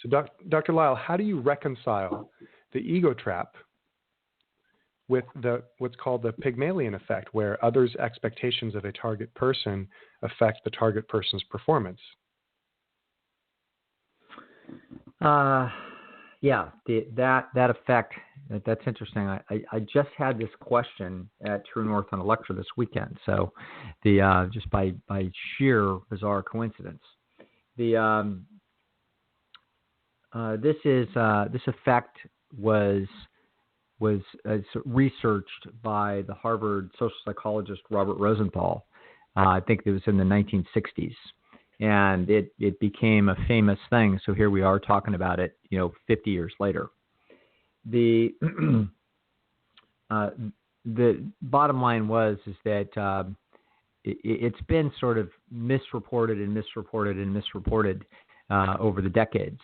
So, Dr. Lisle, how do you reconcile the ego trap with what's called the Pygmalion effect, where others' expectations of a target person affect the target person's performance? That effect, that's interesting. I just had this question at True North on a lecture this weekend. So just by sheer bizarre coincidence, this effect was researched by the Harvard social psychologist Robert Rosenthal. I think it was in the 1960s. And it became a famous thing. So here we are talking about it, 50 years later. The bottom line is that it's been sort of misreported over the decades.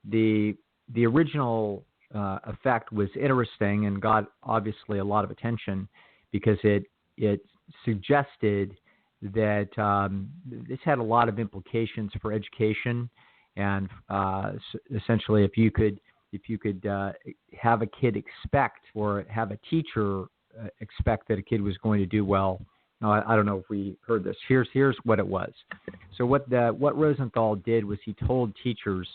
The original effect was interesting and got obviously a lot of attention because it suggested that this had a lot of implications for education, and essentially, if you could have a kid expect or have a teacher expect that a kid was going to do well. Now, I don't know if we heard this. Here's what it was. So what Rosenthal did was he told teachers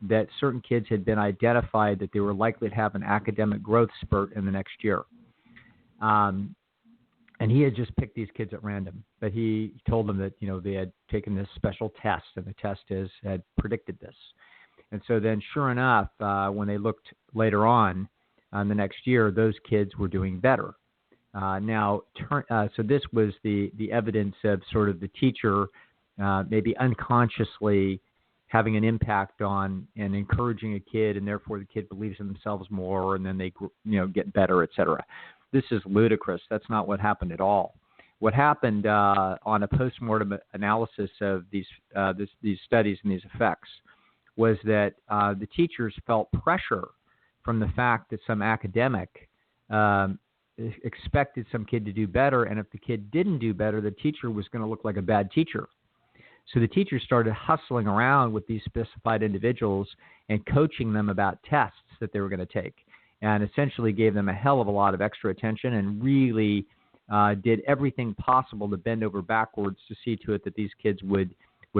that certain kids had been identified that they were likely to have an academic growth spurt in the next year. And he had just picked these kids at random, but he told them that, they had taken this special test, and the test had predicted this. And so then, sure enough, when they looked later on the next year, those kids were doing better. So this was the evidence of sort of the teacher maybe unconsciously having an impact on and encouraging a kid, and therefore the kid believes in themselves more, and then they get better, et cetera. This is ludicrous. That's not what happened at all. What happened on a postmortem analysis of these studies and these effects was that the teachers felt pressure from the fact that some academic expected some kid to do better, and if the kid didn't do better, the teacher was going to look like a bad teacher. So the teachers started hustling around with these specified individuals and coaching them about tests that they were going to take, and essentially gave them a hell of a lot of extra attention and really did everything possible to bend over backwards to see to it that these kids would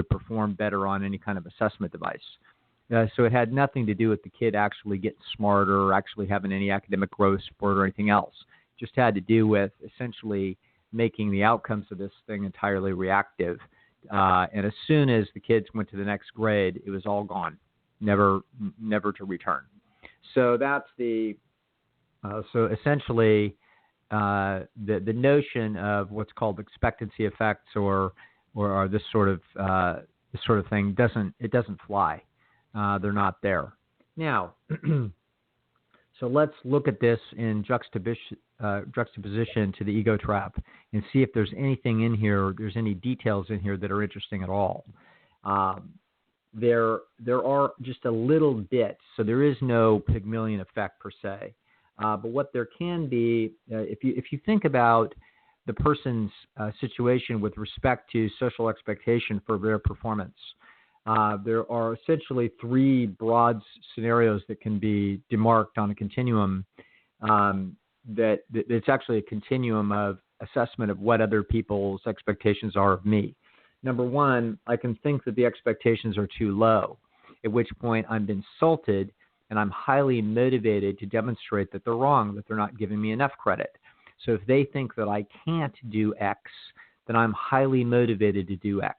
perform better on any kind of assessment device. So it had nothing to do with the kid actually getting smarter or actually having any academic growth spurt or anything else. It just had to do with essentially making the outcomes of this thing entirely reactive. And as soon as the kids went to the next grade, it was all gone, never to return. So that's so essentially the notion of what's called expectancy effects or this sort of thing doesn't fly. They're not there. Now, so let's look at this in juxtaposition to the ego trap and see if there's anything in here, or there's any details in here that are interesting at all. There are just a little bit, so there is no Pygmalion effect per se. But what there can be, if you think about the person's situation with respect to social expectation for their performance, there are essentially three broad scenarios that can be demarked on a continuum. That it's actually a continuum of assessment of what other people's expectations are of me. Number one, I can think that the expectations are too low, at which point I'm insulted and I'm highly motivated to demonstrate that they're wrong, that they're not giving me enough credit. So if they think that I can't do X, then I'm highly motivated to do X.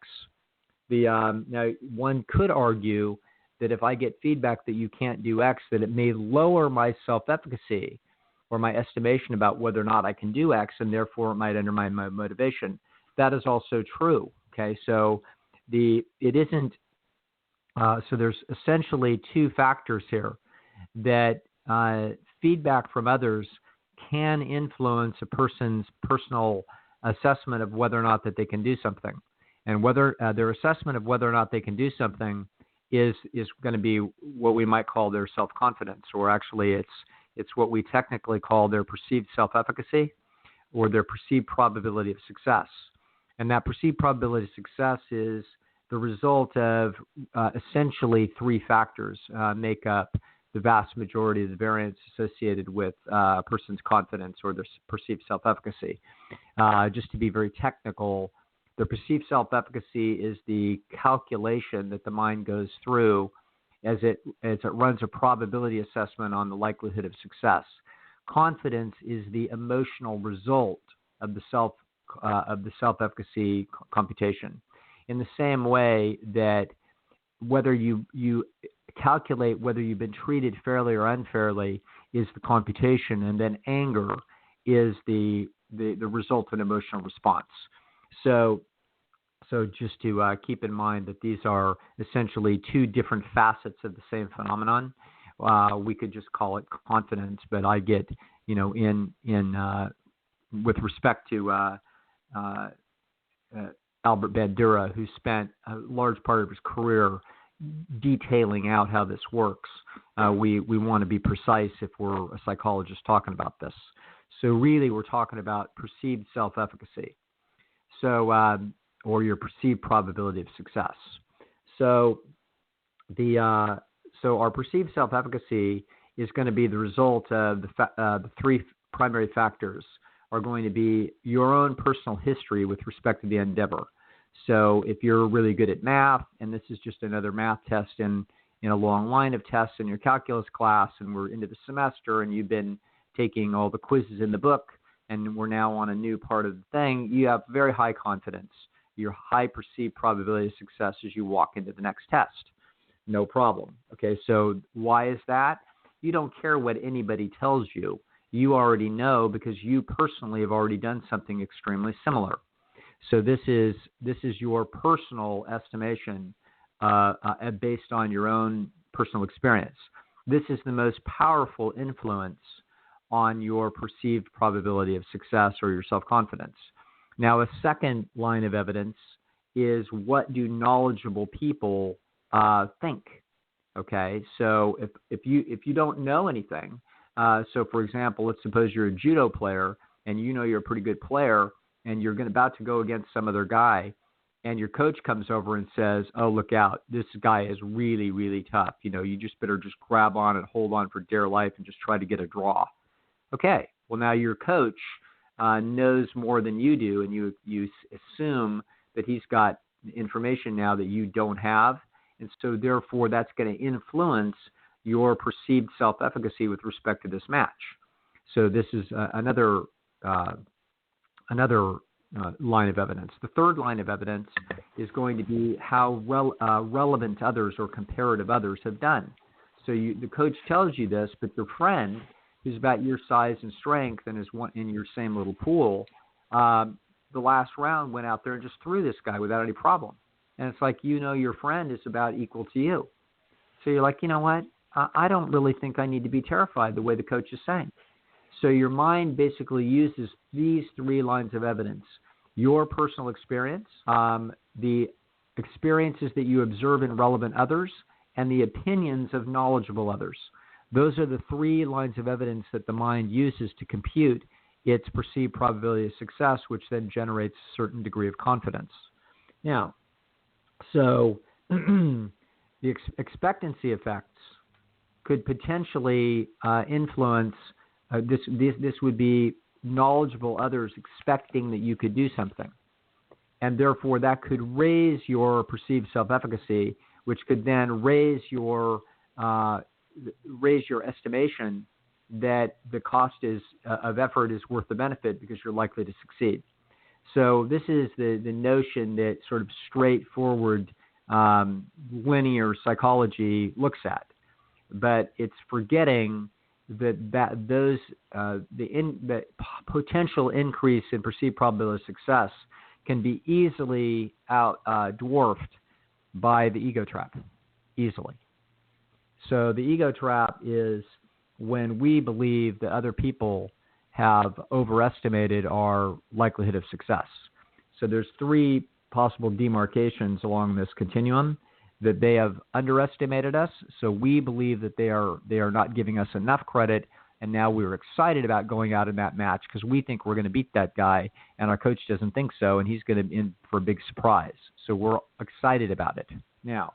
Now, one could argue that if I get feedback that you can't do X, that it may lower my self-efficacy or my estimation about whether or not I can do X, and therefore it might undermine my motivation. That is also true. Okay, so it isn't. So there's essentially two factors here that feedback from others can influence a person's personal assessment of whether or not that they can do something, and whether their assessment of whether or not they can do something is going to be what we might call their self-confidence, or actually it's what we technically call their perceived self-efficacy or their perceived probability of success. And that perceived probability of success is the result of essentially three factors make up the vast majority of the variance associated with a person's confidence or their perceived self-efficacy. Just to be very technical, the perceived self-efficacy is the calculation that the mind goes through as it runs a probability assessment on the likelihood of success. Confidence is the emotional result of the self-efficacy computation. In the same way that whether you calculate whether you've been treated fairly or unfairly is the computation, and then anger is the result of an emotional response. So just to keep in mind that these are essentially two different facets of the same phenomenon. We could just call it confidence, but I get, in with respect to Albert Bandura, who spent a large part of his career detailing out how this works. We want to be precise if we're a psychologist talking about this. So really, we're talking about perceived self-efficacy. So, or your perceived probability of success. So our perceived self-efficacy is going to be the result of the three primary factors are going to be your own personal history with respect to the endeavor. So if you're really good at math, and this is just another math test in a long line of tests in your calculus class, and we're into the semester, and you've been taking all the quizzes in the book, and we're now on a new part of the thing, you have very high confidence. Your high perceived probability of success as you walk into the next test. No problem. Okay, so why is that? You don't care what anybody tells you. You already know because you personally have already done something extremely similar. So this is your personal estimation based on your own personal experience. This is the most powerful influence on your perceived probability of success or your self-confidence. Now, a second line of evidence is what do knowledgeable people think? Okay, so if you don't know anything, so for example, let's suppose you're a judo player and you know you're a pretty good player, and you're about to go against some other guy, and your coach comes over and says, "Oh, look out! This guy is really, really tough. You just better just grab on and hold on for dear life and just try to get a draw." Okay, well now your coach knows more than you do, and you assume that he's got information now that you don't have, and so therefore that's going to influence your perceived self-efficacy with respect to this match. So this is another line of evidence. The third line of evidence is going to be how relevant others or comparative others have done. So the coach tells you this, but your friend, who's about your size and strength and is in your same little pool, the last round went out there and just threw this guy without any problem. And it's like, your friend is about equal to you. So you're like, you know what? I don't really think I need to be terrified the way the coach is saying. So your mind basically uses these three lines of evidence: your personal experience, the experiences that you observe in relevant others, and the opinions of knowledgeable others. Those are the three lines of evidence that the mind uses to compute its perceived probability of success, which then generates a certain degree of confidence. Now, so the expectancy effects could potentially influence. This would be knowledgeable others expecting that you could do something, and therefore that could raise your perceived self-efficacy, which could then raise your estimation that the cost of effort is worth the benefit because you're likely to succeed. So this is the notion that sort of straightforward linear psychology looks at, but it's forgetting that the potential increase in perceived probability of success can be easily dwarfed by the ego trap, easily. So the ego trap is when we believe that other people have overestimated our likelihood of success. So there's three possible demarcations along this continuum: that they have underestimated us, so we believe that they are not giving us enough credit, and now we're excited about going out in that match because we think we're going to beat that guy, and our coach doesn't think so, and he's going to be in for a big surprise. So we're excited about it. Now,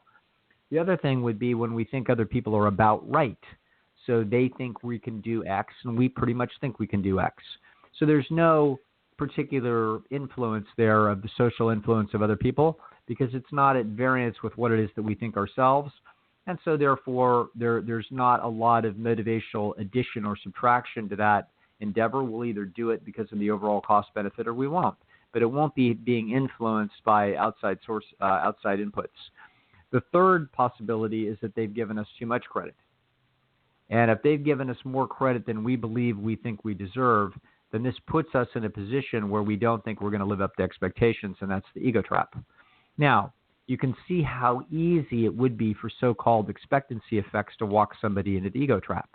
the other thing would be when we think other people are about right. So they think we can do X, and we pretty much think we can do X. So there's no particular influence there of the social influence of other people because it's not at variance with what it is that we think ourselves. And so therefore, there's not a lot of motivational addition or subtraction to that endeavor. We'll either do it because of the overall cost benefit or we won't. But it won't be being influenced by outside inputs. The third possibility is that they've given us too much credit. And if they've given us more credit than we believe we think we deserve, then this puts us in a position where we don't think we're going to live up to expectations, and that's the ego trap. Now, you can see how easy it would be for so-called expectancy effects to walk somebody into the ego trap.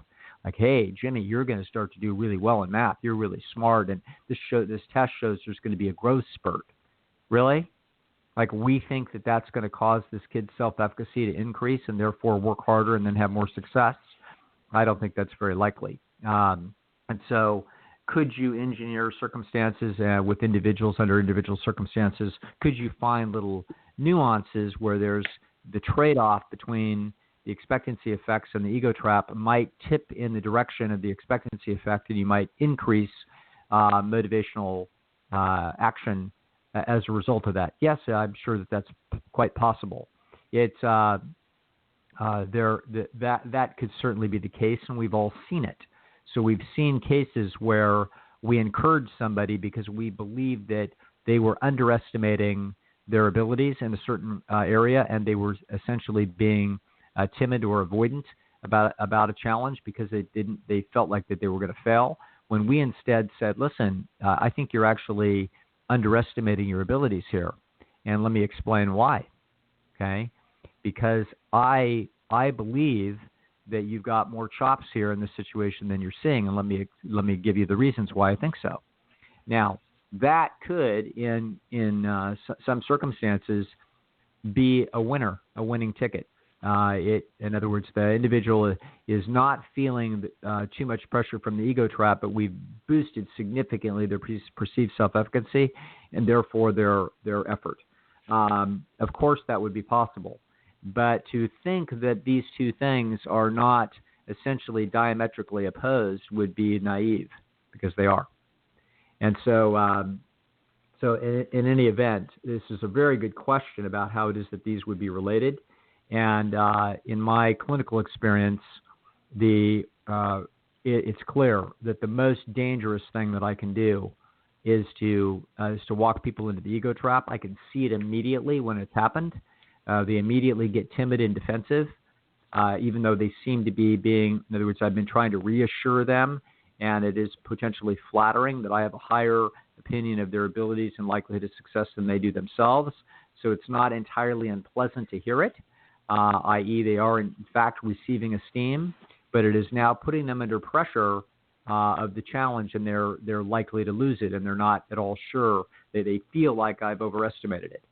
Like, hey, Jimmy, you're going to start to do really well in math. You're really smart, and this test shows there's going to be a growth spurt. Really? Like, we think that that's going to cause this kid's self-efficacy to increase and therefore work harder and then have more success? I don't think that's very likely. And so could you engineer circumstances with individuals under individual circumstances? Could you find little nuances where there's the trade-off between the expectancy effects and the ego trap might tip in the direction of the expectancy effect, and you might increase motivational action as a result of that? Yes, I'm sure that that's quite possible. It's that could certainly be the case, and we've all seen it. So we've seen cases where we encouraged somebody because we believed that they were underestimating their abilities in a certain area, and they were essentially being timid or avoidant about a challenge because they felt like that they were going to fail. When we instead said, "Listen, I think you're actually underestimating your abilities here, and let me explain why." Okay, because I believe that you've got more chops here in this situation than you're seeing, and let me give you the reasons why I think so. Now, that could, in some circumstances, be a winning ticket. In other words, the individual is not feeling too much pressure from the ego trap, but we've boosted significantly their perceived self-efficacy and therefore their effort. Of course, that would be possible. But to think that these two things are not essentially diametrically opposed would be naive, because they are. And so in any event, this is a very good question about how it is that these would be related. And in my clinical experience, it's clear that the most dangerous thing that I can do is to walk people into the ego trap. I can see it immediately when it's happened. They immediately get timid and defensive, even though they seem to be being, in other words, I've been trying to reassure them, and it is potentially flattering that I have a higher opinion of their abilities and likelihood of success than they do themselves. So it's not entirely unpleasant to hear it, i.e. they are in fact receiving esteem, but it is now putting them under pressure of the challenge, and they're likely to lose it, and they're not at all sure that they feel like I've overestimated it.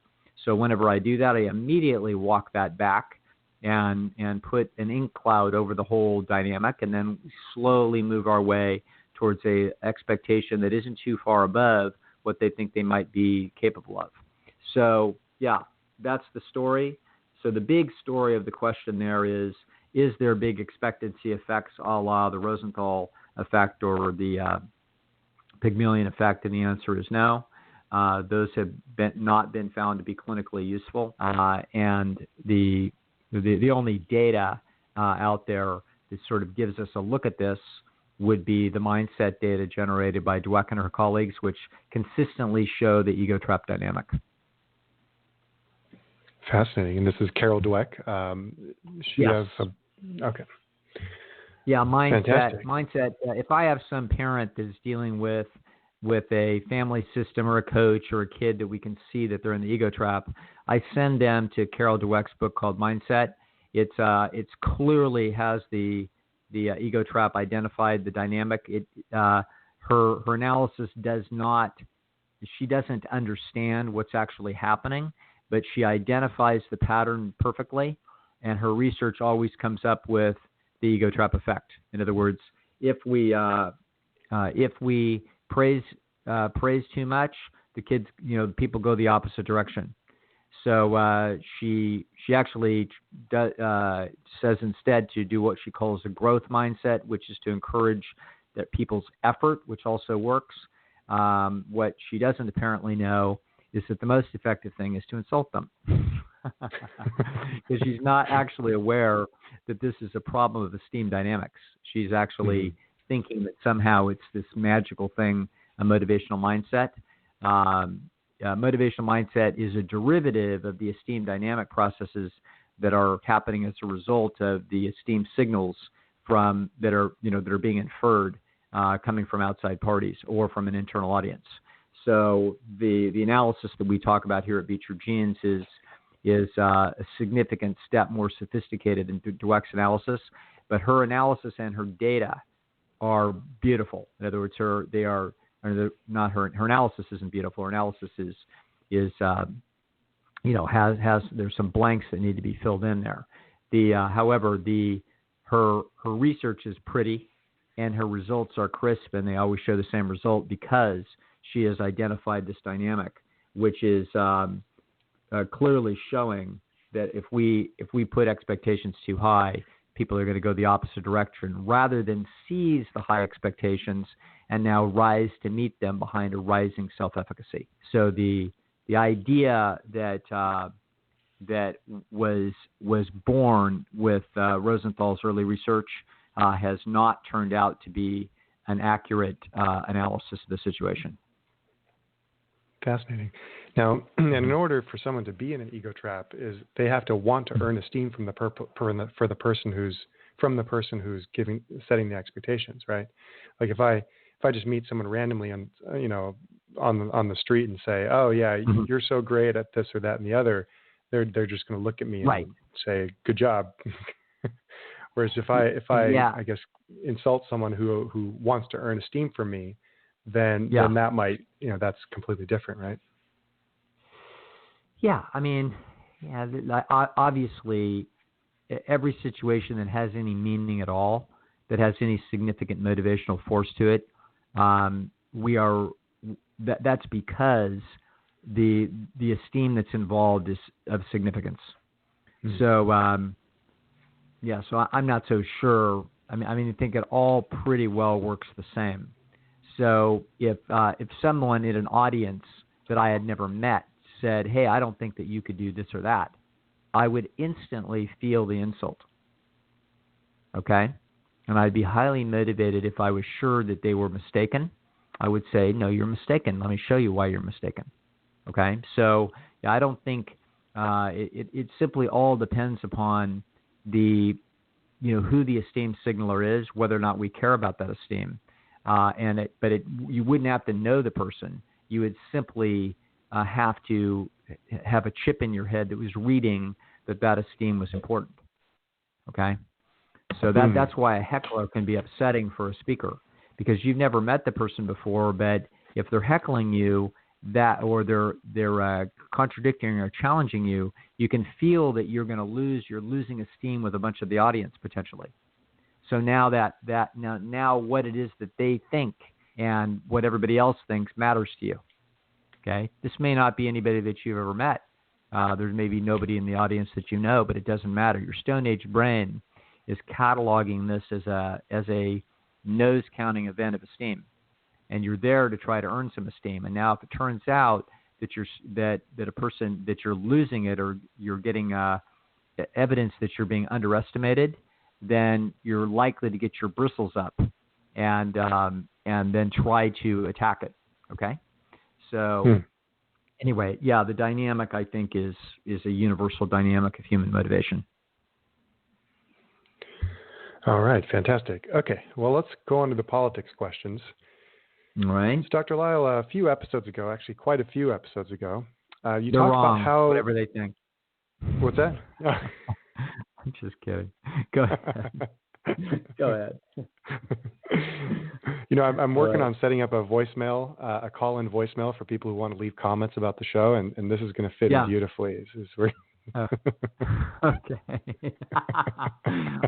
So whenever I do that, I immediately walk that back and put an ink cloud over the whole dynamic, and then slowly move our way towards a expectation that isn't too far above what they think they might be capable of. So, yeah, that's the story. So the big story of the question there is there big expectancy effects a la the Rosenthal effect or the Pygmalion effect? And the answer is no. Those have not been found to be clinically useful, and the only data out there that sort of gives us a look at this would be the mindset data generated by Dweck and her colleagues, which consistently show the ego trap dynamic. Fascinating. And this is Carol Dweck. Yes. Okay. Yeah, mindset. Fantastic. Mindset. If I have some parent that's dealing with a family system or a coach or a kid that we can see that they're in the ego trap, I send them to Carol Dweck's book called Mindset. It's clearly has the ego trap identified, the dynamic. Her analysis she doesn't understand what's actually happening, but she identifies the pattern perfectly, and her research always comes up with the ego trap effect. In other words, if we praise too much, the kids, people go the opposite direction. So she actually says instead to do what she calls a growth mindset, which is to encourage that people's effort, which also works. What she doesn't apparently know is that the most effective thing is to insult them. Because she's not actually aware that this is a problem of esteem dynamics. She's actually thinking that somehow it's this magical thing, a motivational mindset. Motivational mindset is a derivative of the esteem dynamic processes that are happening as a result of the esteem signals that are being inferred coming from outside parties or from an internal audience. So the analysis that we talk about here at Beat Your Genes is a significant step more sophisticated than Dweck's analysis, but her analysis and her data are beautiful. In other words, her analysis isn't beautiful. Her analysis there's some blanks that need to be filled in there. However, her research is pretty, and her results are crisp, and they always show the same result because she has identified this dynamic, which is clearly showing that if we put expectations too high, people are going to go the opposite direction rather than seize the high expectations and now rise to meet them behind a rising self-efficacy. So the idea that was born with Rosenthal's early research has not turned out to be an accurate analysis of the situation. Fascinating. Now, and in order for someone to be in an ego trap, is they have to want to earn esteem from the person who's setting the expectations, right? Like if I just meet someone randomly on the street and say, "Oh yeah, you're so great at this or that and the other," they're just going to look at me and say, "Good job." Whereas if I guess insult someone who wants to earn esteem from me, then that might, that's completely different, right? Yeah, I mean, obviously, every situation that has any meaning at all, that has any significant motivational force to it, that's because the esteem that's involved is of significance. So, so I'm not so sure. I mean, I think it all pretty well works the same. So if someone in an audience that I had never met said, "Hey, I don't think that you could do this or that," I would instantly feel the insult. Okay? And I'd be highly motivated if I was sure that they were mistaken. I would say, "No, you're mistaken. Let me show you why you're mistaken." Okay? So I don't think it simply all depends upon who the esteem signaler is, whether or not we care about that esteem. You wouldn't have to know the person. You would simply have to have a chip in your head that was reading that esteem was important. Okay? So that's why a heckler can be upsetting for a speaker, because you've never met the person before, but if they're heckling you or they're contradicting or challenging you, you can feel that you're losing esteem with a bunch of the audience potentially. So now now what it is that they think and what everybody else thinks matters to you. Okay, this may not be anybody that you've ever met. There's maybe nobody in the audience that you know, but it doesn't matter. Your Stone Age brain is cataloging this as a nose counting event of esteem, and you're there to try to earn some esteem. And now, if it turns out that a person that you're losing it, or you're getting evidence that you're being underestimated, then you're likely to get your bristles up and then try to attack it. Okay? So anyway, the dynamic, I think, is a universal dynamic of human motivation. All right, fantastic. Okay, well, let's go on to the politics questions. All right. So, Dr. Lisle, a few episodes ago, actually quite a few episodes ago, you They're talked wrong, about how... whatever they think. What's that? I'm just kidding. Go ahead. Go ahead. I'm working on setting up a voicemail, a call-in voicemail for people who want to leave comments about the show, and this is going to fit in beautifully. Oh, okay.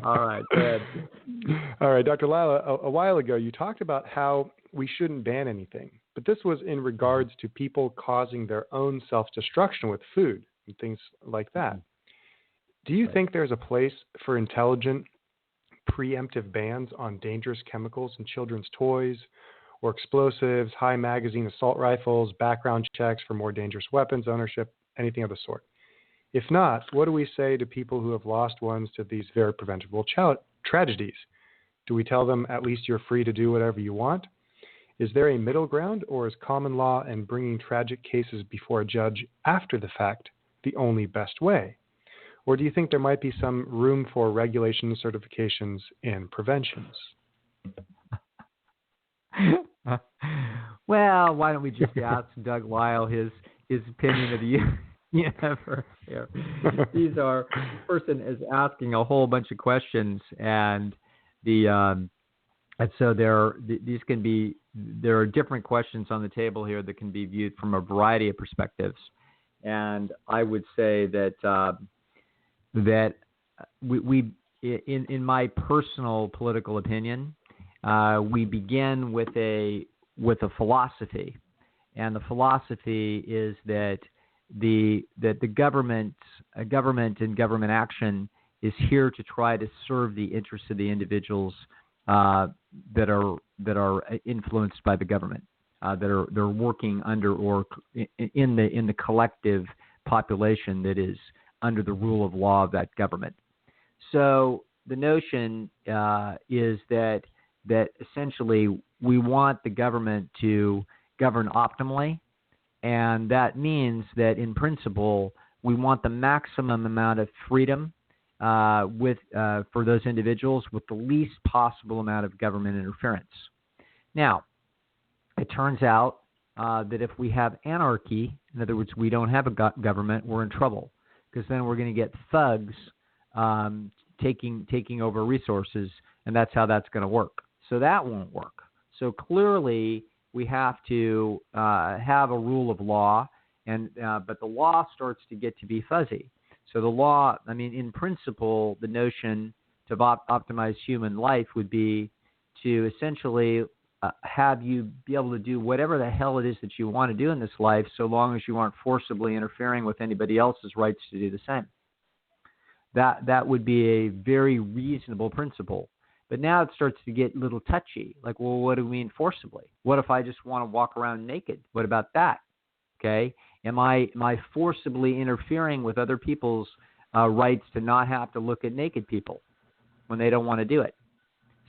All right, good. All right, Dr. Lisle, a while ago you talked about how we shouldn't ban anything, but this was in regards to people causing their own self-destruction with food and things like that. Do you think there's a place for intelligent, preemptive bans on dangerous chemicals in children's toys or explosives, high magazine assault rifles, background checks for more dangerous weapons ownership, anything of the sort? If not, what do we say to people who have lost ones to these very preventable tragedies? Do we tell them at least you're free to do whatever you want? Is there a middle ground, or is common law and bringing tragic cases before a judge after the fact the only best way? Or do you think there might be some room for regulations, certifications, and preventions? Well, why don't we just ask Doug Lisle his opinion of the universe here? This person is asking a whole bunch of questions, and so there are different questions on the table here that can be viewed from a variety of perspectives. And I would say that we in my personal political opinion, we begin with a philosophy, and the philosophy is that the government and government action is here to try to serve the interests of the individuals that are influenced by the government, they're working under or in the collective population that is under the rule of law of that government. So the notion is that essentially we want the government to govern optimally, and that means that in principle we want the maximum amount of freedom for those individuals with the least possible amount of government interference. Now, it turns out that if we have anarchy, in other words, we don't have a government, we're in trouble, because then we're going to get thugs taking over resources, and that's how that's going to work. So that won't work. So clearly, we have to have a rule of law, but the law starts to get to be fuzzy. So the law, I mean, in principle, the notion to optimize human life would be to essentially have you be able to do whatever the hell it is that you want to do in this life, so long as you aren't forcibly interfering with anybody else's rights to do the same. That would be a very reasonable principle. But now it starts to get a little touchy. Like, well, what do we mean forcibly? What if I just want to walk around naked? What about that? Okay. Am I forcibly interfering with other people's rights to not have to look at naked people when they don't want to do it?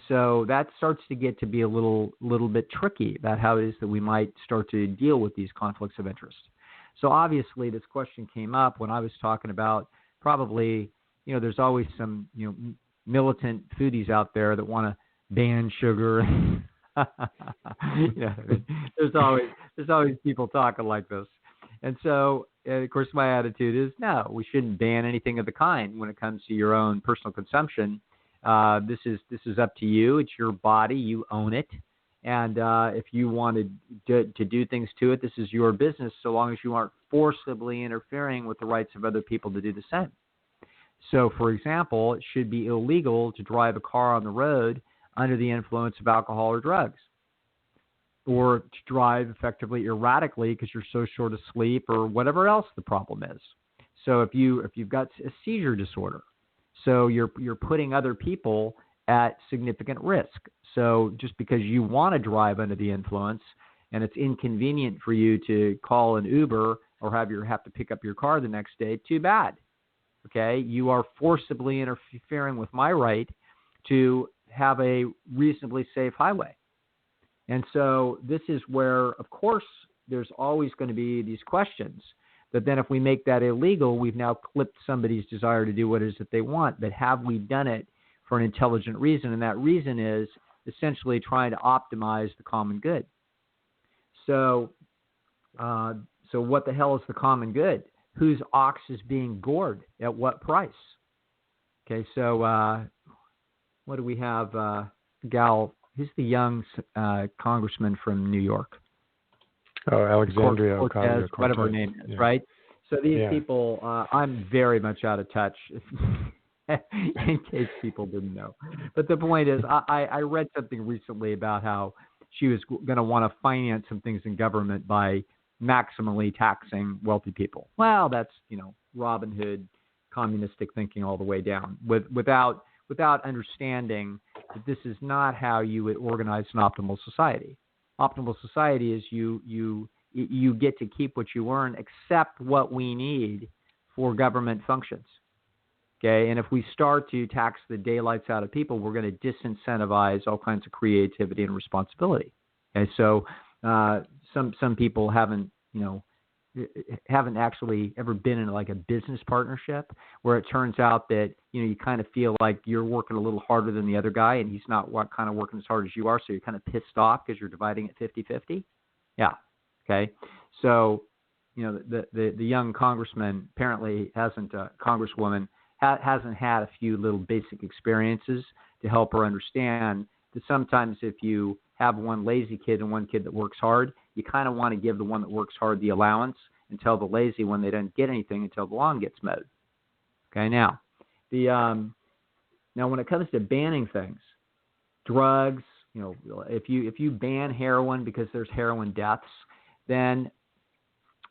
So that starts to get to be a little bit tricky about how it is that we might start to deal with these conflicts of interest. So obviously this question came up when I was talking about probably, there's always some, militant foodies out there that want to ban sugar. There's always people talking like this. And so, of course, my attitude is, no, we shouldn't ban anything of the kind when it comes to your own personal consumption. This is up to you. It's your body. You own it. And if you wanted to do things to it, this is your business, so long as you aren't forcibly interfering with the rights of other people to do the same. So, for example, it should be illegal to drive a car on the road under the influence of alcohol or drugs, or to drive effectively erratically because you're so short of sleep or whatever else the problem is. So if you've got a seizure disorder, so you're putting other people at significant risk. So just because you want to drive under the influence and it's inconvenient for you to call an Uber or have to pick up your car the next day, too bad. Okay, you are forcibly interfering with my right to have a reasonably safe highway. And so this is where, of course, there's always going to be these questions. But then if we make that illegal, we've now clipped somebody's desire to do what it is that they want. But have we done it for an intelligent reason? And that reason is essentially trying to optimize the common good. So what the hell is the common good? Whose ox is being gored at what price? Okay, so what do we have? Gal, who's the young congressman from New York? Oh, Alexandria Cortez, whatever her name is, right? So these Yeah. people, I'm very much out of touch, in case people didn't know. But the point is, I read something recently about how she was going to want to finance some things in government by maximally taxing wealthy people. Well, that's, Robin Hood, communistic thinking all the way down, without understanding that this is not how you would organize an optimal society. Optimal society is you get to keep what you earn, except what we need for government functions. Okay, and if we start to tax the daylights out of people, we're going to disincentivize all kinds of creativity and responsibility. Okay, so some people haven't actually ever been in like a business partnership where it turns out that you kind of feel like you're working a little harder than the other guy and he's not kind of working as hard as you are, so you're kind of pissed off because you're dividing it 50-50. Yeah. Okay. So the young congressman apparently congresswoman hasn't had a few little basic experiences to help her understand that sometimes if you have one lazy kid and one kid that works hard, you kind of want to give the one that works hard the allowance and tell the lazy one they don't get anything until the lawn gets mowed. Okay, now when it comes to banning things, drugs, if you ban heroin because there's heroin deaths, then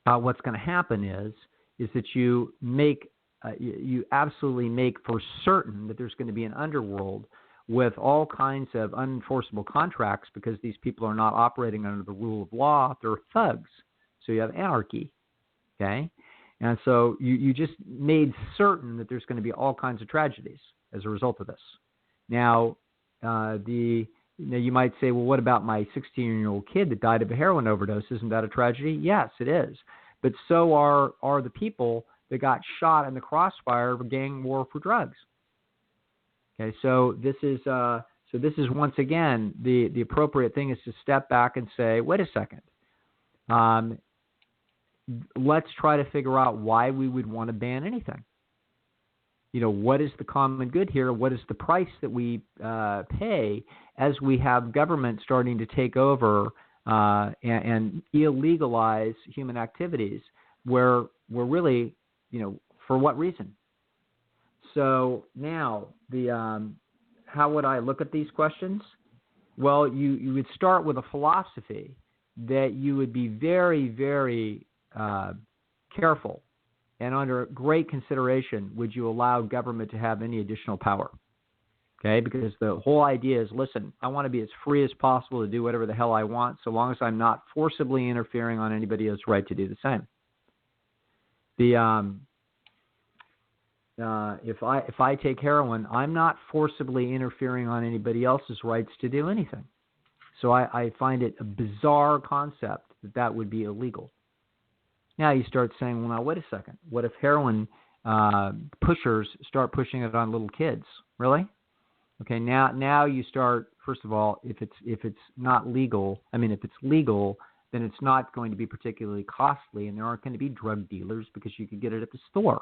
what's going to happen is that you absolutely make for certain that there's going to be an underworld with all kinds of unenforceable contracts because these people are not operating under the rule of law. They're thugs. So you have anarchy. Okay? And so you just made certain that there's going to be all kinds of tragedies as a result of this. Now, you might say, well, what about my 16-year-old kid that died of a heroin overdose? Isn't that a tragedy? Yes, it is. But so are the people that got shot in the crossfire of a gang war for drugs. Okay, so this is once again the appropriate thing is to step back and say, wait a second. Let's try to figure out why we would want to ban anything. What is the common good here? What is the price that we pay as we have government starting to take over and illegalize human activities where we're really, for what reason? So now, how would I look at these questions? Well, you would start with a philosophy that you would be very, very careful and under great consideration would you allow government to have any additional power. Okay, because the whole idea is, listen, I want to be as free as possible to do whatever the hell I want so long as I'm not forcibly interfering on anybody else's right to do the same. If I take heroin, I'm not forcibly interfering on anybody else's rights to do anything. So I find it a bizarre concept that would be illegal. Now you start saying, well, now wait a second. What if heroin pushers start pushing it on little kids? Really? Okay. Now you start. First of all, if it's not legal, if it's legal, then it's not going to be particularly costly, and there aren't going to be drug dealers because you could get it at the store.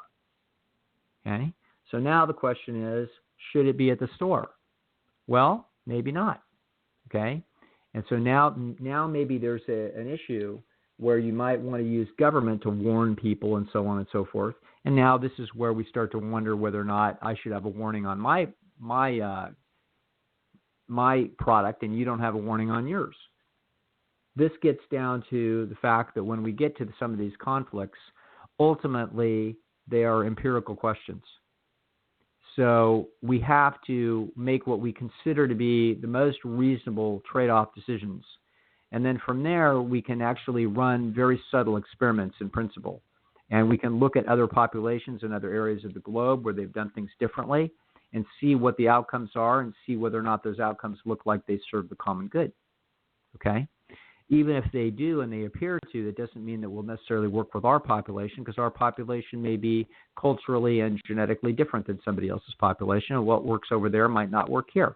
Okay. So now the question is, should it be at the store? Well, maybe not. Okay. And so now maybe there's an issue where you might want to use government to warn people and so on and so forth. And now this is where we start to wonder whether or not I should have a warning on my product and you don't have a warning on yours. This gets down to the fact that when we get to some of these conflicts, ultimately they are empirical questions. So we have to make what we consider to be the most reasonable trade-off decisions. And then from there, we can actually run very subtle experiments in principle. And we can look at other populations in other areas of the globe where they've done things differently and see what the outcomes are and see whether or not those outcomes look like they serve the common good. Okay? Even if they do and they appear to, that doesn't mean that we'll necessarily work with our population because our population may be culturally and genetically different than somebody else's population, and what works over there might not work here.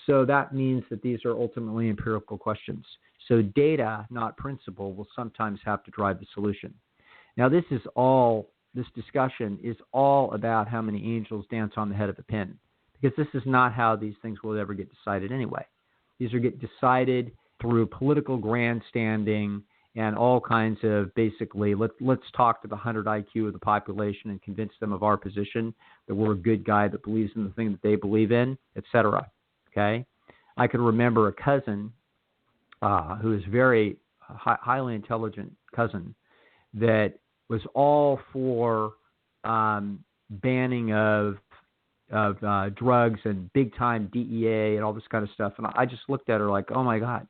So that means that these are ultimately empirical questions. So data, not principle, will sometimes have to drive the solution. Now, this discussion is all about how many angels dance on the head of a pin, because this is not how these things will ever get decided anyway. These are get decided through political grandstanding and all kinds of basically let's talk to the 100 IQ of the population and convince them of our position, that we're a good guy that believes in the thing that they believe in, etc. Okay, I could remember a cousin who is very highly intelligent cousin that was all for banning of drugs and big time DEA and all this kind of stuff, and I just looked at her like, oh my God,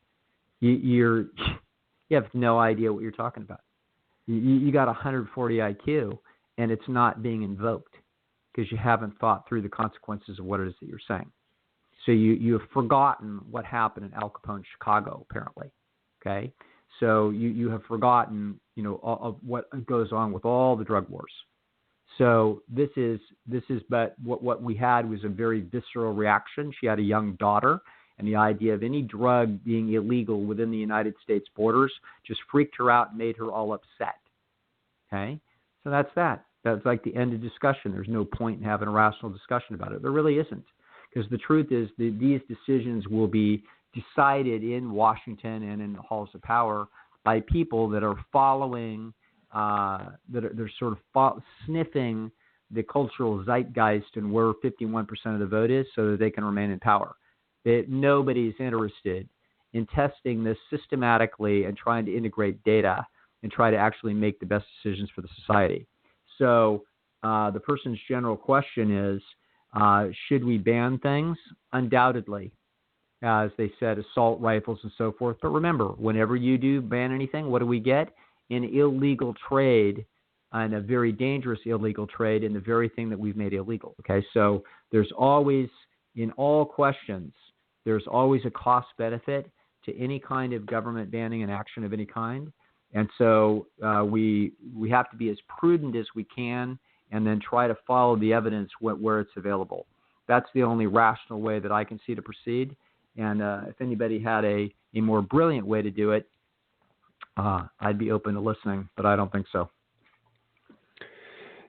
you have no idea what you're talking about. You got 140 IQ, and it's not being invoked because you haven't thought through the consequences of what it is that you're saying. So you have forgotten what happened in Al Capone, Chicago, apparently. Okay, so you have forgotten, all of what goes on with all the drug wars. So this is, but what we had was a very visceral reaction. She had a young daughter, and the idea of any drug being illegal within the United States borders just freaked her out and made her all upset. Okay? So that's that. That's like the end of discussion. There's no point in having a rational discussion about it. There really isn't. Because the truth is that these decisions will be decided in Washington and in the halls of power by people that are following, they're sort of sniffing the cultural zeitgeist and where 51% of the vote is so that they can remain in power. Nobody's interested in testing this systematically and trying to integrate data and try to actually make the best decisions for the society. So the person's general question is, should we ban things? Undoubtedly. As they said, assault rifles and so forth. But remember, whenever you do ban anything, what do we get? An illegal trade, and a very dangerous illegal trade in the very thing that we've made illegal. Okay, so there's always, in all questions, there's always a cost benefit to any kind of government banning and action of any kind. And so we have to be as prudent as we can and then try to follow the evidence where it's available. That's the only rational way that I can see to proceed. And if anybody had a more brilliant way to do it, I'd be open to listening, but I don't think so.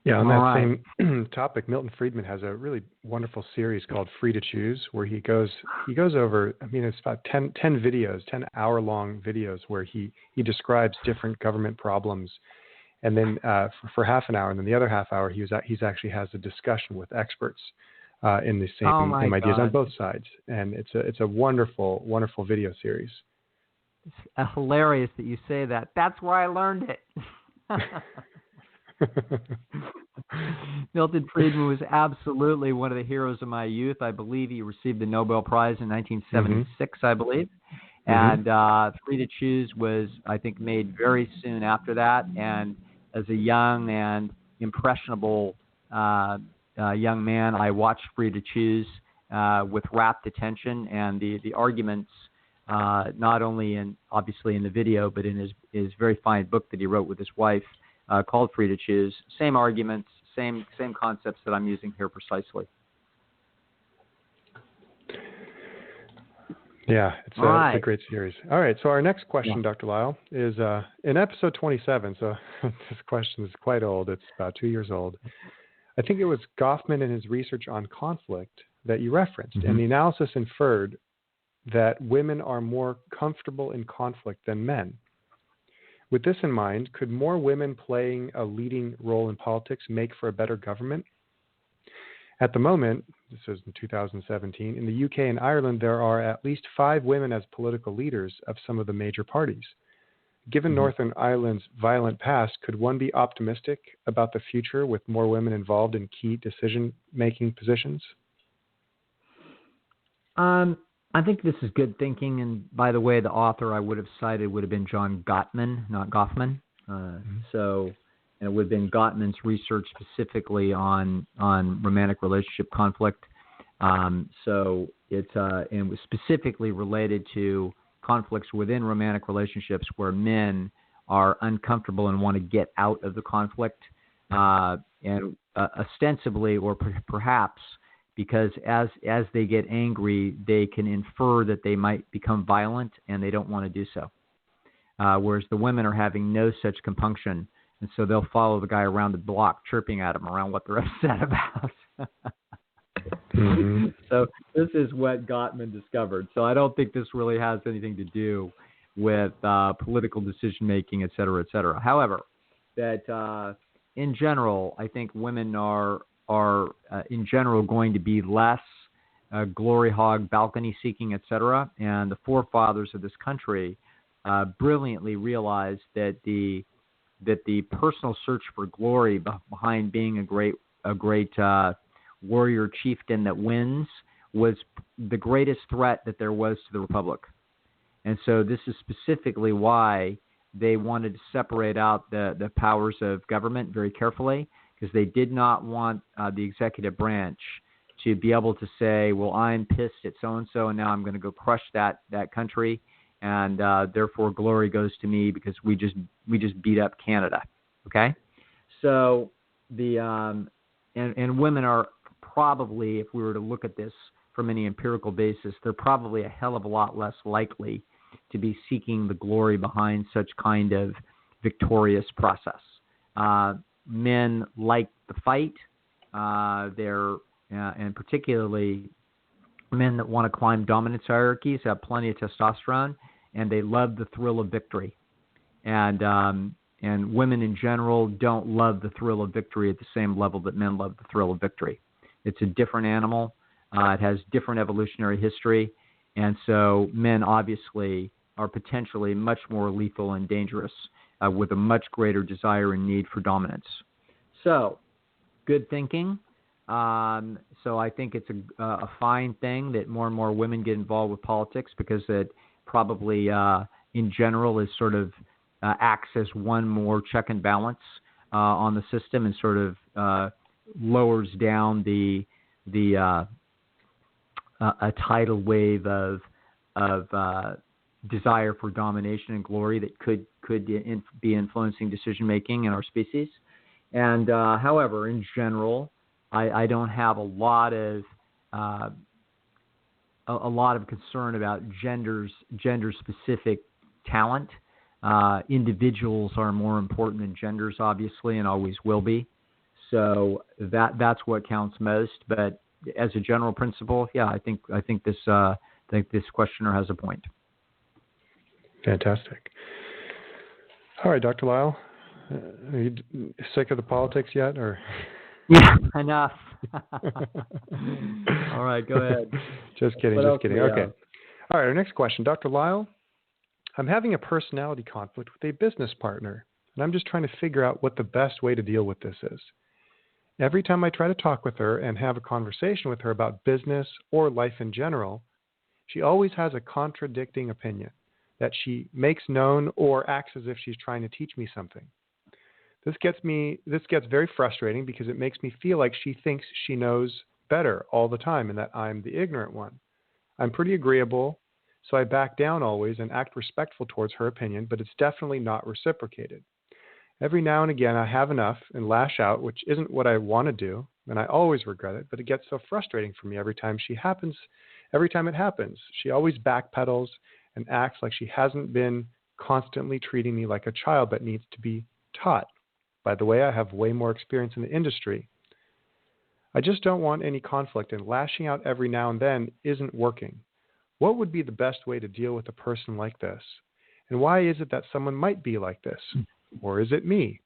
Yeah, on that same topic, Milton Friedman has a really wonderful series called Free to Choose, where he goes over, it's about 10 videos, 10 hour-long videos where he describes different government problems. And then for half an hour, and then the other half hour, he's actually has a discussion with experts in the same ideas on both sides. And it's a wonderful, wonderful video series. It's hilarious that you say that. That's where I learned it. Milton Friedman was absolutely one of the heroes of my youth. I believe he received the Nobel Prize in 1976, I believe. And Free to Choose was, I think, made very soon after that. And as a young and impressionable young man, I watched Free to Choose with rapt attention, and the arguments, not only obviously in the video, but in his very fine book that he wrote with his wife, called Free to Choose. Same arguments, same concepts that I'm using here precisely. Yeah, it's a great series. All right, so our next question, Dr. Lisle, is in episode 27. So this question is quite old. It's about 2 years old. I think it was Goffman and his research on conflict that you referenced, and the analysis inferred that women are more comfortable in conflict than men. With this in mind, could more women playing a leading role in politics make for a better government? At the moment, this is in 2017, in the UK and Ireland, there are at least 5 women as political leaders of some of the major parties. Given Northern Ireland's violent past, could one be optimistic about the future with more women involved in key decision-making positions? I think this is good thinking. And by the way, the author I would have cited would have been John Gottman, not Goffman. So it would have been Gottman's research specifically on romantic relationship conflict. So it was specifically related to conflicts within romantic relationships where men are uncomfortable and want to get out of the conflict, and ostensibly or perhaps because as they get angry, they can infer that they might become violent and they don't want to do so. Whereas the women are having no such compunction, and so they'll follow the guy around the block chirping at him around what they're upset about. So this is what Gottman discovered. So I don't think this really has anything to do with political decision making, et cetera, et cetera. However, that in general, I think women are in general going to be less glory hog, balcony seeking, et cetera. And the forefathers of this country brilliantly realized that the personal search for glory behind being a great warrior chieftain that wins was the greatest threat that there was to the republic. And so this is specifically why they wanted to separate out the powers of government very carefully, because they did not want the executive branch to be able to say, well, I'm pissed at so-and-so, and now I'm going to go crush that country, and therefore glory goes to me because we just beat up Canada. Okay? So and women are probably, if we were to look at this from any empirical basis, they're probably a hell of a lot less likely to be seeking the glory behind such kind of victorious process. Men like the fight. And particularly men that want to climb dominance hierarchies have plenty of testosterone, and they love the thrill of victory. And women in general don't love the thrill of victory at the same level that men love the thrill of victory. It's a different animal. It has different evolutionary history. And so men obviously are potentially much more lethal and dangerous with a much greater desire and need for dominance. So, good thinking. So I think it's a fine thing that more and more women get involved with politics, because it probably in general is sort of acts as one more check and balance on the system, and sort of lowers down a tidal wave of desire for domination and glory that could be influencing decision making in our species. And however, in general, I don't have a lot of concern about gender specific talent. Individuals are more important than genders, obviously, and always will be. So that's what counts most. But as a general principle, yeah, I think this questioner has a point. Fantastic. All right, Dr. Lisle, are you sick of the politics yet, or? Yeah, enough. All right, go ahead. Just kidding. Okay. All right, our next question, Dr. Lisle. I'm having a personality conflict with a business partner, and I'm just trying to figure out what the best way to deal with this is. Every time I try to talk with her and have a conversation with her about business or life in general, she always has a contradicting opinion that she makes known or acts as if she's trying to teach me something. This gets very frustrating because it makes me feel like she thinks she knows better all the time and that I'm the ignorant one. I'm pretty agreeable, so I back down always and act respectful towards her opinion, but it's definitely not reciprocated. Every now and again I have enough and lash out, which isn't what I want to do, and I always regret it, but it gets so frustrating for me every time it happens. She always backpedals and acts like she hasn't been constantly treating me like a child that needs to be taught. By the way, I have way more experience in the industry. I just don't want any conflict, and lashing out every now and then isn't working. What would be the best way to deal with a person like this? And why is it that someone might be like this? Or is it me?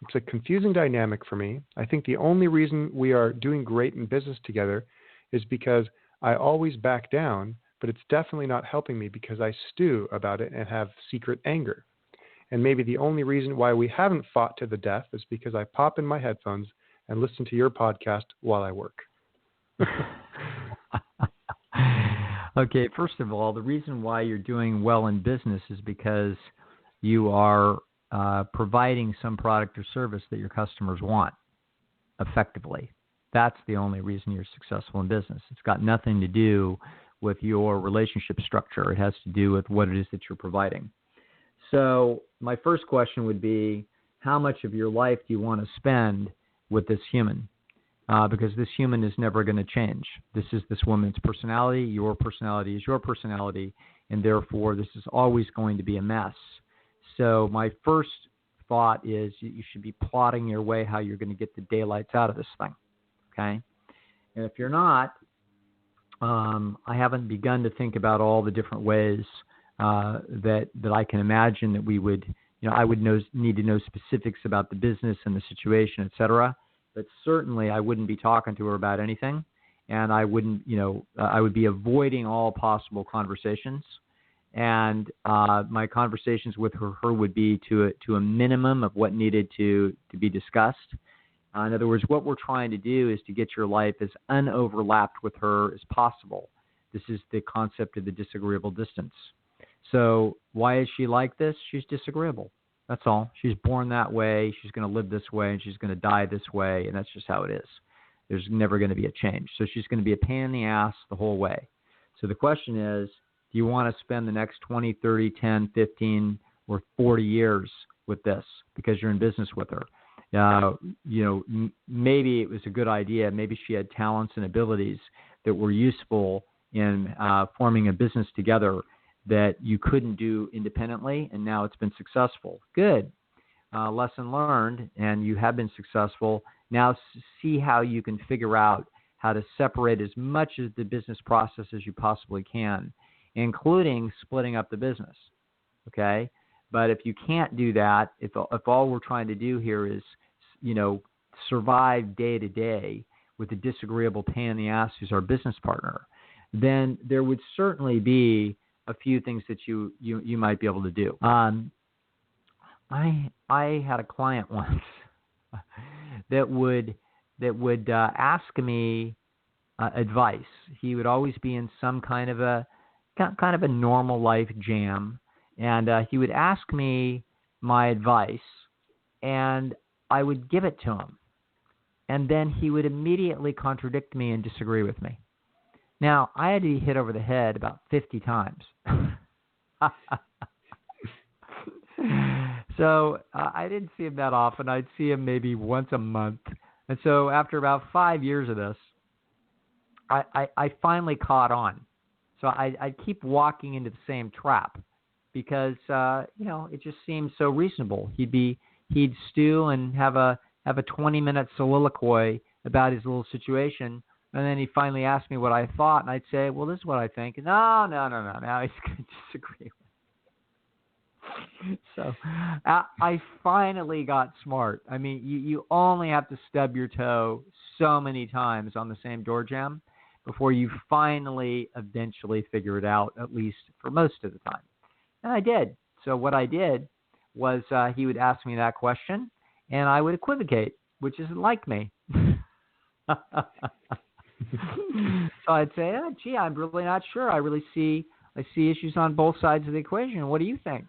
It's a confusing dynamic for me. I think the only reason we are doing great in business together is because I always back down, but it's definitely not helping me because I stew about it and have secret anger. And maybe the only reason why we haven't fought to the death is because I pop in my headphones and listen to your podcast while I work. Okay, first of all, the reason why you're doing well in business is because you are providing some product or service that your customers want effectively. That's the only reason you're successful in business. It's got nothing to do with your relationship structure. It has to do with what it is that you're providing. So my first question would be, how much of your life do you want to spend with this human? Because this human is never going to change. This is this woman's personality. Your personality is your personality, and therefore this is always going to be a mess. So my first thought is you should be plotting your way how you're going to get the daylights out of this thing, okay? And if you're not, I haven't begun to think about all the different ways that I can imagine that we would, I would need to know specifics about the business and the situation, et cetera. But certainly I wouldn't be talking to her about anything, and I wouldn't, I would be avoiding all possible conversations. And my conversations with her would be to a minimum of what needed to be discussed. In other words, what we're trying to do is to get your life as unoverlapped with her as possible. This is the concept of the disagreeable distance. So why is she like this? She's disagreeable. That's all. She's born that way. She's going to live this way, and she's going to die this way, and that's just how it is. There's never going to be a change. So she's going to be a pain in the ass the whole way. So the question is, do you want to spend the next 20, 30, 10, 15, or 40 years with this because you're in business with her? Maybe it was a good idea. Maybe she had talents and abilities that were useful in forming a business together that you couldn't do independently, and now it's been successful. Good. Lesson learned, and you have been successful. Now see how you can figure out how to separate as much of the business process as you possibly can, including splitting up the business. Okay? But if you can't do that, if all we're trying to do here is, survive day to day with a disagreeable pain in the ass who's our business partner, then there would certainly be a few things that you might be able to do. I had a client once that would ask me advice. He would always be in some kind of a normal life jam, and he would ask me my advice, and I would give it to him, and then he would immediately contradict me and disagree with me. Now, I had to be hit over the head about 50 times. So I didn't see him that often. I'd see him maybe once a month. And so after about 5 years of this, I finally caught on. So I keep walking into the same trap because, it just seemed so reasonable. He'd stew and have a 20-minute soliloquy about his little situation. And then he finally asked me what I thought, and I'd say, well, this is what I think. And no. Now he's going to disagree with me. So I finally got smart. I mean, you only have to stub your toe so many times on the same door jam before you finally eventually figure it out, at least for most of the time. And I did. So what I did was he would ask me that question, and I would equivocate, which isn't like me. So I'd say, I'm really not sure. I see issues on both sides of the equation. What do you think?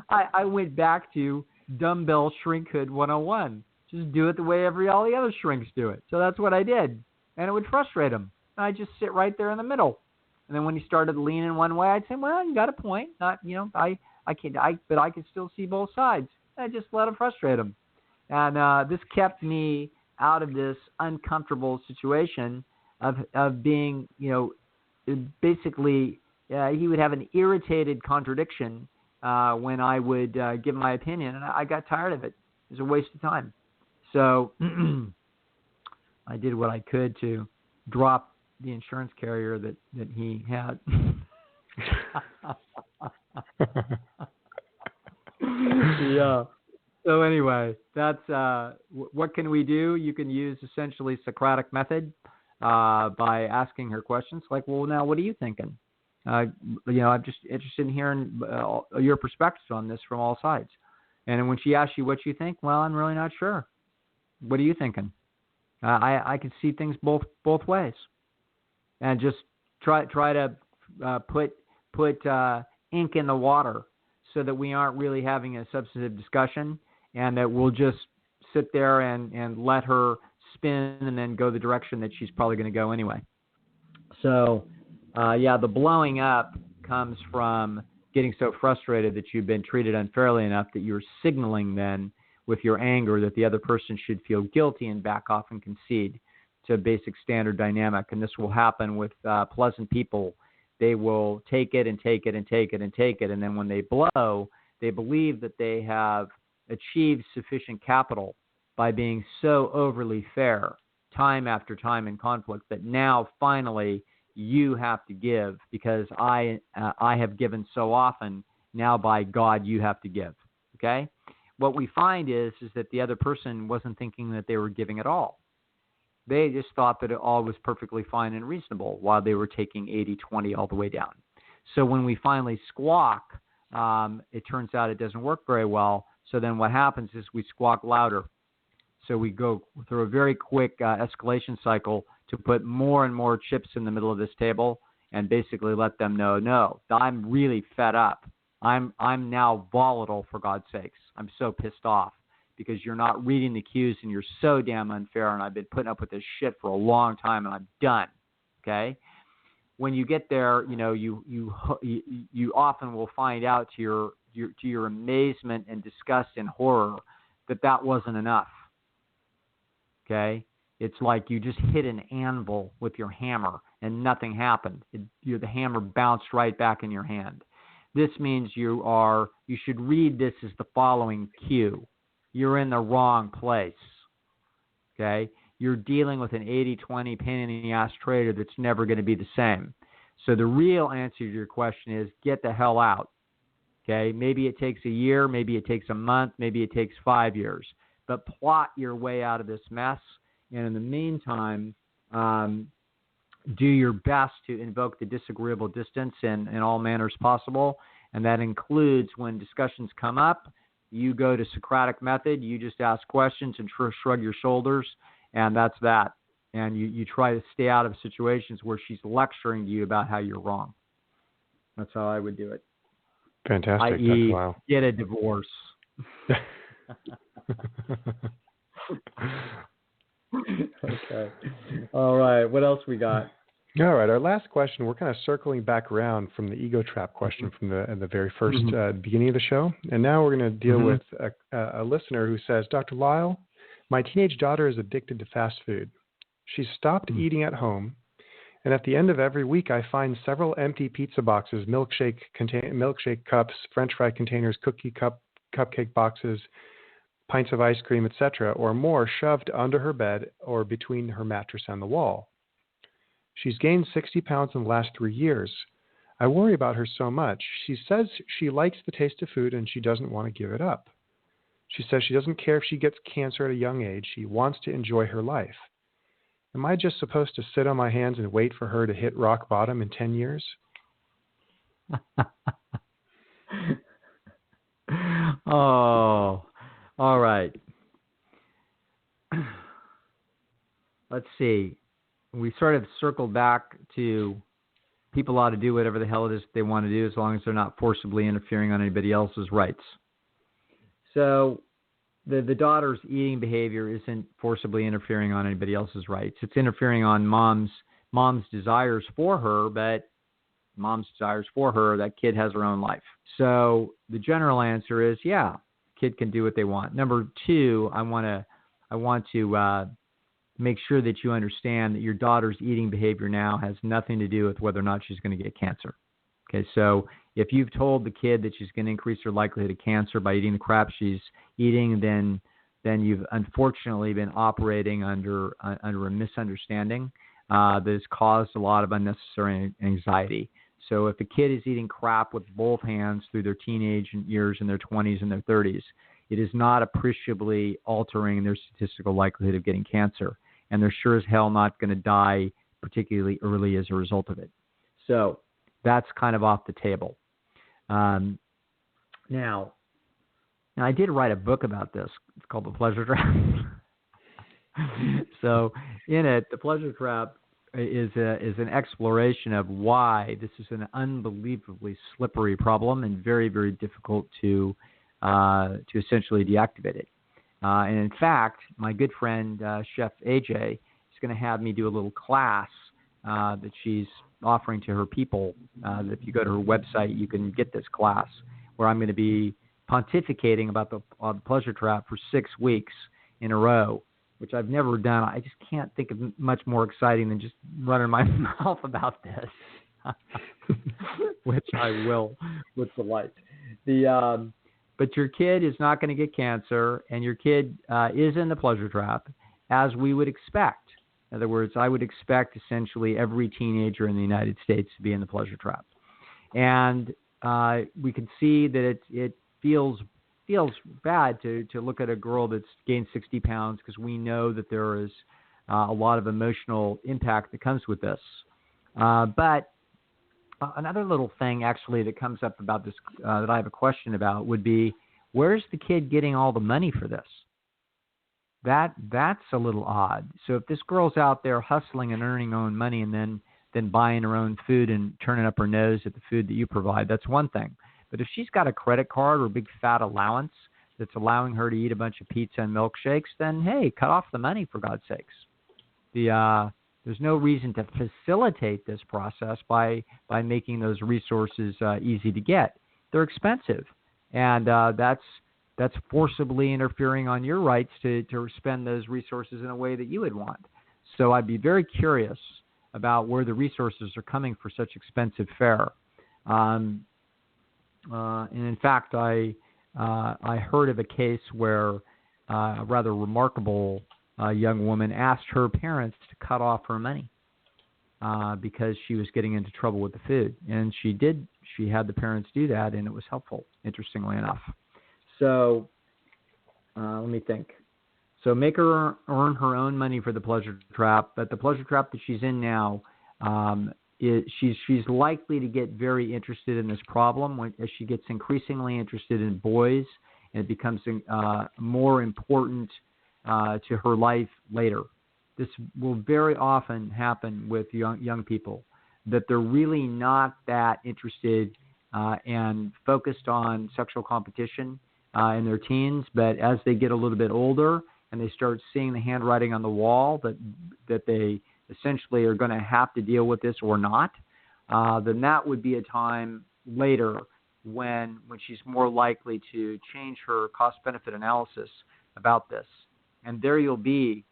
I went back to dumbbell shrinkhood 101. Just do it the way all the other shrinks do it. So that's what I did. And it would frustrate him. I'd just sit right there in the middle. And then when he started leaning one way, I'd say, well, you got a point. But I can still see both sides. I just let him frustrate him. And this kept me out of this uncomfortable situation of being, basically, he would have an irritated contradiction when I would give my opinion, and I got tired of it. It was a waste of time. So I did what I could to drop the insurance carrier that he had. Yeah. So anyway, that's what can we do? You can use essentially Socratic method by asking her questions like, well, now what are you thinking? I'm just interested in hearing your perspectives on this from all sides. And when she asks you what you think, well, I'm really not sure. What are you thinking? I can see things both ways, and just try to put ink in the water so that we aren't really having a substantive discussion. And that we'll just sit there and let her spin and then go the direction that she's probably going to go anyway. So, the blowing up comes from getting so frustrated that you've been treated unfairly enough that you're signaling then with your anger that the other person should feel guilty and back off and concede to a basic standard dynamic. And this will happen with pleasant people. They will take it and take it and take it and take it. And then when they blow, they believe that they have achieved sufficient capital by being so overly fair time after time in conflict that now finally you have to give because I have given so often. Now, by God, you have to give. Okay? What we find is that the other person wasn't thinking that they were giving at all. They just thought that it all was perfectly fine and reasonable while they were taking 80-20 all the way down. So when we finally squawk, it turns out it doesn't work very well. So then what happens is we squawk louder. So we go through a very quick escalation cycle to put more and more chips in the middle of this table and basically let them know, no, I'm really fed up. I'm now volatile, for God's sakes. I'm so pissed off because you're not reading the cues and you're so damn unfair, and I've been putting up with this shit for a long time and I'm done. Okay? When you get there, you often will find out to your amazement and disgust and horror that wasn't enough. Okay? It's like you just hit an anvil with your hammer and nothing happened. The hammer bounced right back in your hand. This means you should read this as the following cue. You're in the wrong place. Okay? You're dealing with an 80-20 pain in the ass trader that's never going to be the same. So the real answer to your question is get the hell out. Okay? Maybe it takes a year, maybe it takes a month, maybe it takes 5 years. But plot your way out of this mess. And in the meantime, do your best to invoke the disagreeable distance in all manners possible. And that includes when discussions come up, you go to Socratic method, you just ask questions and shrug your shoulders, and that's that. And you try to stay out of situations where she's lecturing to you about how you're wrong. That's how I would do it. Fantastic. i.e., wow. Get a divorce. Okay. All right. What else we got? All right. Our last question, we're kind of circling back around from the ego trap question from the very first beginning of the show. And now we're going to deal with a listener who says, Dr. Lisle, my teenage daughter is addicted to fast food. She's stopped eating at home. And at the end of every week, I find several empty pizza boxes, milkshake cups, French fry containers, cupcake boxes, pints of ice cream, etc., or more shoved under her bed or between her mattress and the wall. She's gained 60 pounds in the last 3 years. I worry about her so much. She says she likes the taste of food and she doesn't want to give it up. She says she doesn't care if she gets cancer at a young age. She wants to enjoy her life. Am I just supposed to sit on my hands and wait for her to hit rock bottom in 10 years? Oh, all right. Let's see. We sort of circled back to people ought to do whatever the hell it is they want to do as long as they're not forcibly interfering on anybody else's rights. So the daughter's eating behavior isn't forcibly interfering on anybody else's rights. It's interfering on mom's desires for her, but mom's desires for her, that kid has her own life. So the general answer is, yeah, kid can do what they want. Number two, I want to make sure that you understand that your daughter's eating behavior now has nothing to do with whether or not she's going to get cancer. Okay, so if you've told the kid that she's going to increase her likelihood of cancer by eating the crap she's eating, then you've unfortunately been operating under a misunderstanding that has caused a lot of unnecessary anxiety. So if a kid is eating crap with both hands through their teenage years in their 20s and their 30s, it is not appreciably altering their statistical likelihood of getting cancer. And they're sure as hell not going to die particularly early as a result of it. So that's kind of off the table. Now, I did write a book about this. It's called The Pleasure Trap. So in it, The Pleasure Trap is an exploration of why this is an unbelievably slippery problem and very, very difficult to essentially deactivate it. And in fact, my good friend Chef AJ is going to have me do a little class that she's offering to her people. That if you go to her website, you can get this class where I'm going to be pontificating about the pleasure trap for 6 weeks in a row, which I've never done. I just can't think of much more exciting than just running my mouth about this, which I will with delight. But your kid is not going to get cancer, and your kid is in the pleasure trap, as we would expect. In other words, I would expect essentially every teenager in the United States to be in the pleasure trap. And we can see that it feels bad to look at a girl that's gained 60 pounds, because we know that there is a lot of emotional impact that comes with this. But another little thing actually that comes up about this that I have a question about would be, where's the kid getting all the money for this? That's a little odd. So if this girl's out there hustling and earning her own money and then buying her own food and turning up her nose at the food that you provide, that's one thing. But if she's got a credit card or a big fat allowance that's allowing her to eat a bunch of pizza and milkshakes, then hey, cut off the money, for God's sakes. There's no reason to facilitate this process by making those resources easy to get. They're expensive, and that's forcibly interfering on your rights to spend those resources in a way that you would want. So I'd be very curious about where the resources are coming for such expensive fare. And in fact, I heard of a case where a rather remarkable young woman asked her parents to cut off her money because she was getting into trouble with the food. And she did. She had the parents do that, and it was helpful, interestingly enough. So let me think. So make her earn her own money for the pleasure trap, but the pleasure trap that she's in now, she's likely to get very interested in this problem as she gets increasingly interested in boys, and it becomes more important to her life later. This will very often happen with young people, that they're really not that interested and focused on sexual competition in their teens, but as they get a little bit older and they start seeing the handwriting on the wall that they essentially are going to have to deal with this or not, then that would be a time later when she's more likely to change her cost-benefit analysis about this. And there you'll be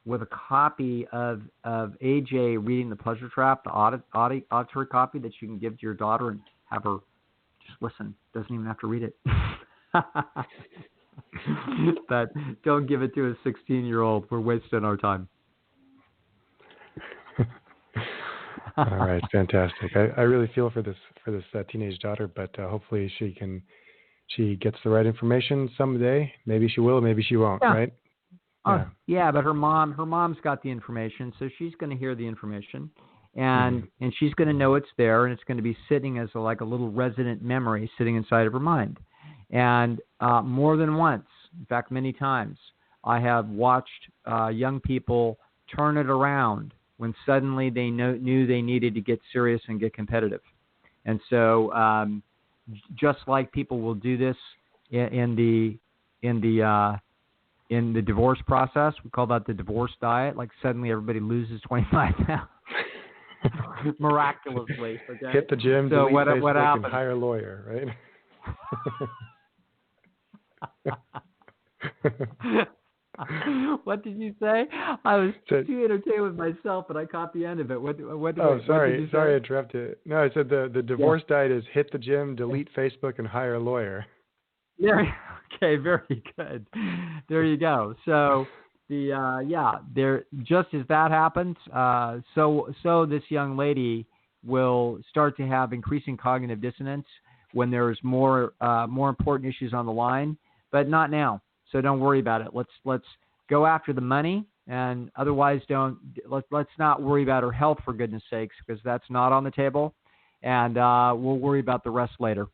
with a copy of AJ Reading the Pleasure Trap, the auditory copy that you can give to your daughter and have her just listen. Doesn't even have to read it. But don't give it to a 16-year-old. We're wasting our time. All right, fantastic. I really feel for this teenage daughter, but hopefully she gets the right information someday. Maybe she will, maybe she won't. Yeah. Right? Yeah, but her mom's got the information, so she's going to hear the information, and she's going to know it's there, and it's going to be sitting as like a little resident memory sitting inside of her mind. And more than once, in fact, many times, I have watched young people turn it around when suddenly they knew they needed to get serious and get competitive. And so, just like people will do this in the divorce process, we call that the divorce diet. Like suddenly everybody loses 25 pounds miraculously. Okay? Hit the gym, so delete what Facebook, happened? and hire a lawyer, right? What did you say? I was too entertained with myself, but I caught the end of it. What sorry. What did you say? Sorry, I interrupted. No, I said the divorce diet is hit the gym, delete Facebook, and hire a lawyer. Okay, very good. There you go. So there just as that happens, so this young lady will start to have increasing cognitive dissonance when there's more important issues on the line, but not now. So don't worry about it. Let's go after the money, and otherwise let's not worry about her health, for goodness sakes, because that's not on the table, and we'll worry about the rest later.